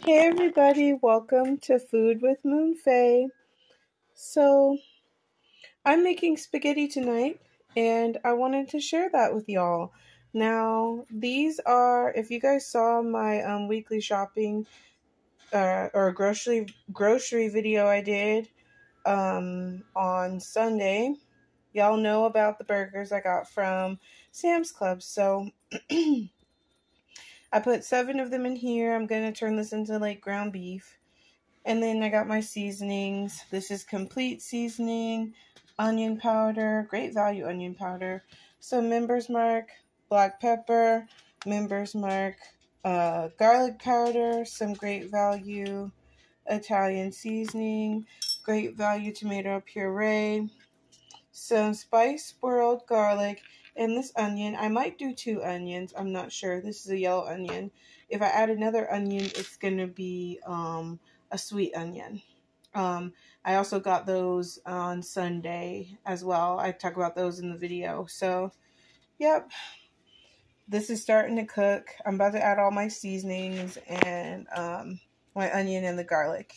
Hey everybody, welcome to Food with Moon Faye. So, I'm making spaghetti tonight and I wanted to share that with y'all. Now, these are, if you guys saw my weekly shopping or grocery video I did on Sunday, y'all know about the burgers I got from Sam's Club. So, I put 7 of them in here. I'm going to turn this into like ground beef. And then I got my seasonings. This is complete seasoning, onion powder, great value onion powder, some Members Mark, black pepper, Members Mark, garlic powder, some great value Italian seasoning, great value tomato puree, some Spice World garlic, and this onion. I might do 2 onions. I'm not sure. This is a yellow onion. If I add another onion, it's going to be a sweet onion. I also got those on Sunday as well. I talk about those in the video. So, yep. This is starting to cook. I'm about to add all my seasonings and my onion and the garlic.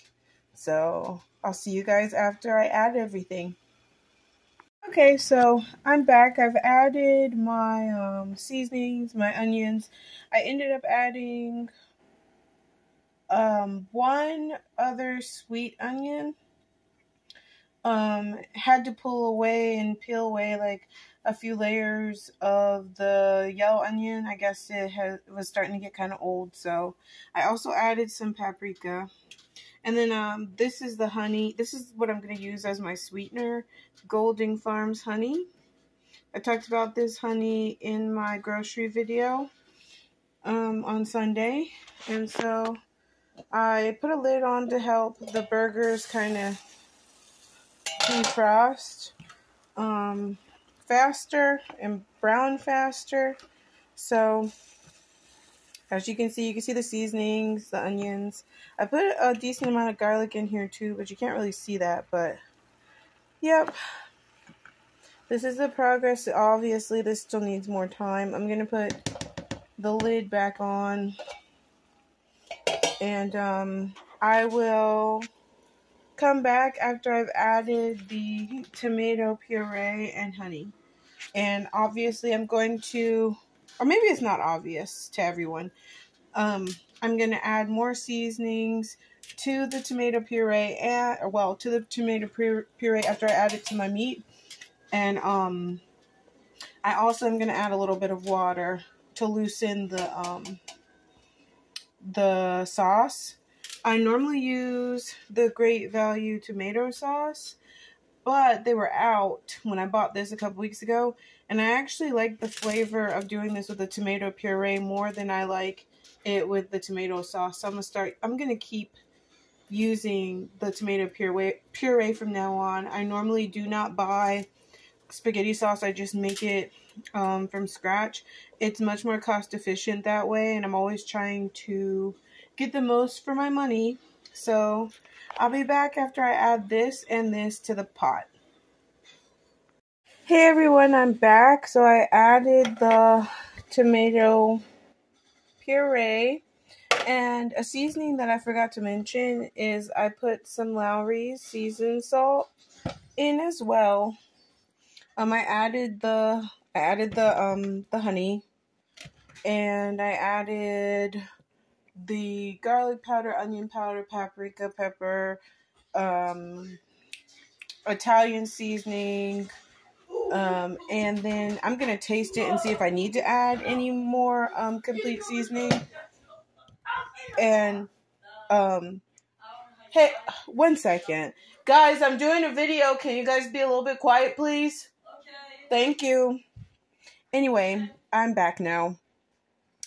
So, I'll see you guys after I add everything. Okay, so I'm back. I've added my seasonings, my onions. I ended up adding one other sweet onion. Had to pull away and peel away like a few layers of the yellow onion. I guess it was starting to get kind of old, so I also added some paprika. And then this is the honey. This is what I'm going to use as my sweetener, Golding Farms honey. I talked about this honey in my grocery video on Sunday. And so I put a lid on to help the burgers kind of defrost faster and brown faster. So as you can see the seasonings, the onions. I put a decent amount of garlic in here too, but you can't really see that. But yep, this is the progress. Obviously this still needs more time. I'm gonna put the lid back on, and I will come back after I've added the tomato puree and honey. And obviously I'm going to, or maybe it's not obvious to everyone, I'm going to add more seasonings to the tomato puree, to the tomato puree after I add it to my meat. And I also am going to add a little bit of water to loosen the sauce. I normally use the Great Value tomato sauce, but they were out when I bought this a couple weeks ago, and I actually like the flavor of doing this with the tomato puree more than I like it with the tomato sauce. So I'm gonna keep using the tomato puree from now on. I normally do not buy spaghetti sauce. I just make it from scratch. It's much more cost efficient that way, and I'm always trying to get the most for my money. So I'll be back after I add this and this to the pot. Hey everyone, I'm back. So I added the tomato puree, and a seasoning that I forgot to mention is I put some Lawry's seasoned salt in as well. I added the honey, and I added the garlic powder, onion powder, paprika, pepper, Italian seasoning, and then I'm gonna taste it and see if I need to add any more complete seasoning. And hey, 1 second, guys, I'm doing a video. Can you guys be a little bit quiet, please? Okay. Thank you. Anyway, I'm back now.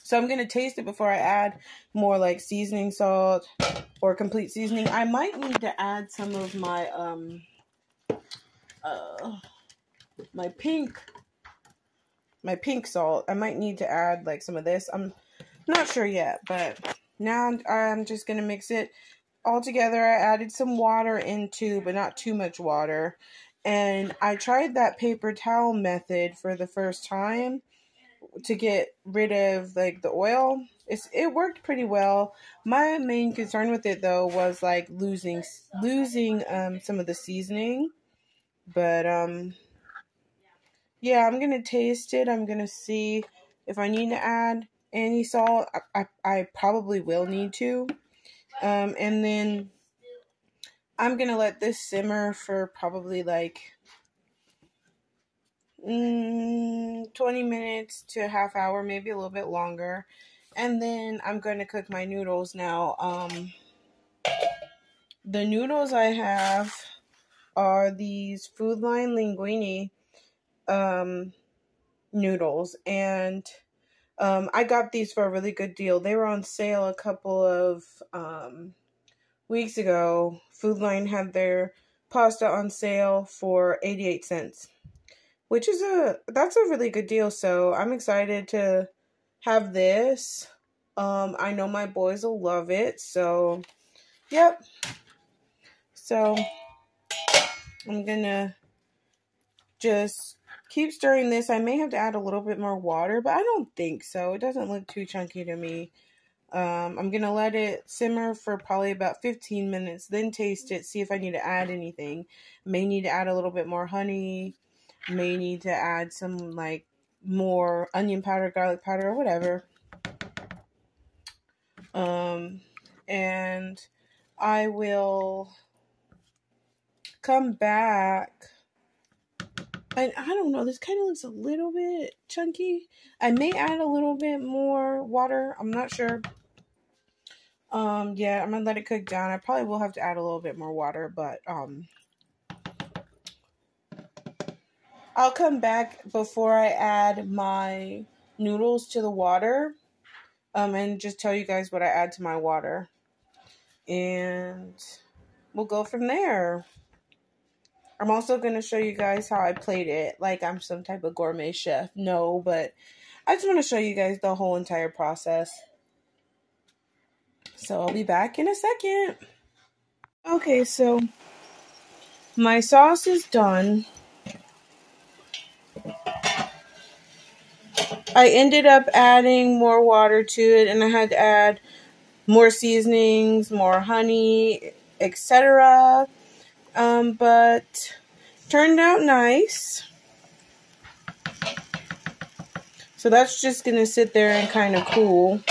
So I'm going to taste it before I add more like seasoning salt or complete seasoning. I might need to add some of my my pink salt. I might need to add like some of this. I'm not sure yet, but now I'm just going to mix it all together. I added some water into, but not too much water. And I tried that paper towel method for the first time to get rid of like the oil. It worked pretty well. My main concern with it though was like losing some of the seasoning. But yeah, I'm gonna taste it. I'm gonna see if I need to add any salt. I probably will need to. And then I'm gonna let this simmer for probably like 20 minutes to a half hour, maybe a little bit longer. And then I'm going to cook my noodles now. The noodles I have are these Food Line linguine noodles. And I got these for a really good deal. They were on sale a couple of weeks ago. Food Line had their pasta on sale for 88 cents. Which is that's a really good deal. So I'm excited to have this. I know my boys will love it. So, yep. So I'm gonna just keep stirring this. I may have to add a little bit more water, but I don't think so. It doesn't look too chunky to me. I'm gonna let it simmer for probably about 15 minutes, then taste it, see if I need to add anything. May need to add a little bit more honey. May need to add some like more onion powder, garlic powder, or whatever. And I will come back. And I don't know, this kind of looks a little bit chunky. I may add a little bit more water. I'm not sure. Yeah, I'm gonna let it cook down. I probably will have to add a little bit more water, but I'll come back before I add my noodles to the water, and just tell you guys what I add to my water. And we'll go from there. I'm also going to show you guys how I plate it, like I'm some type of gourmet chef. No, but I just want to show you guys the whole entire process. So I'll be back in a second. Okay, so my sauce is done. I ended up adding more water to it, and I had to add more seasonings, more honey, etc. But turned out nice. So that's just going to sit there and kind of cool.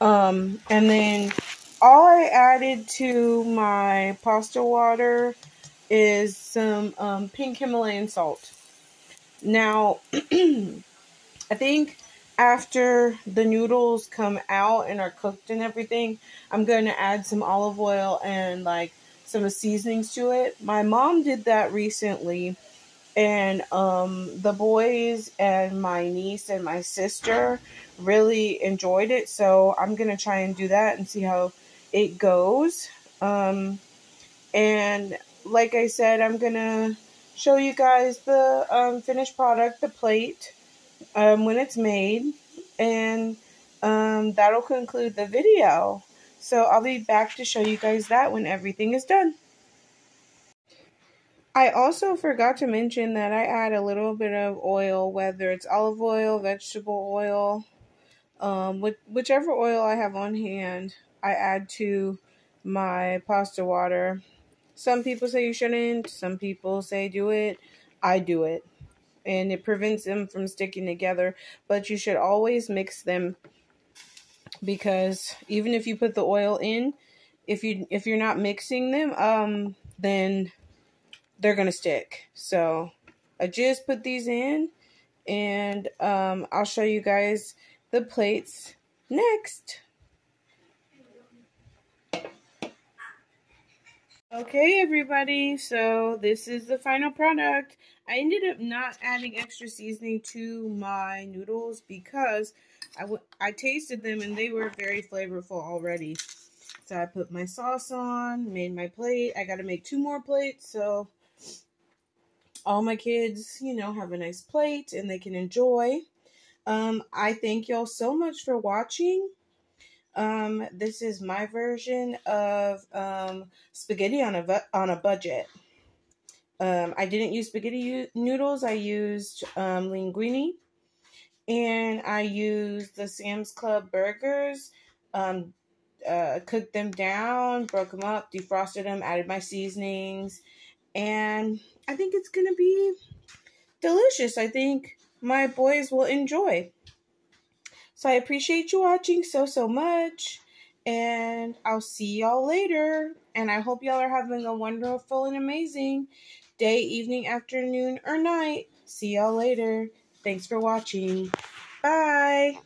And then all I added to my pasta water is some pink Himalayan salt. Now, I think after the noodles come out and are cooked and everything, I'm going to add some olive oil and like some seasonings to it. My mom did that recently, and the boys and my niece and my sister really enjoyed it. So I'm going to try and do that and see how it goes. And like I said, I'm going to show you guys the finished product, the plate, when it's made, and that'll conclude the video. So I'll be back to show you guys that when everything is done. I also forgot to mention that I add a little bit of oil, whether it's olive oil, vegetable oil, whichever oil I have on hand, I add to my pasta water. Some people say you shouldn't, some people say do it. I do it. And it prevents them from sticking together. But you should always mix them, because even if you put the oil in, if you're not mixing them, then they're gonna stick. So I just put these in, and I'll show you guys the plates next. Okay, everybody, so this is the final product. I ended up not adding extra seasoning to my noodles because I tasted them and they were very flavorful already. So I put my sauce on, made my plate. I got to make 2 more plates so all my kids, have a nice plate and they can enjoy. I thank y'all so much for watching. This is my version of spaghetti on a budget. I didn't use spaghetti noodles. I used linguine, and I used the Sam's Club burgers. Cooked them down, broke them up, defrosted them, added my seasonings, and I think it's gonna be delicious. I think my boys will enjoy. So I appreciate you watching so much, and I'll see y'all later. And I hope y'all are having a wonderful and amazing day, evening, afternoon, or night. See y'all later. Thanks for watching. Bye.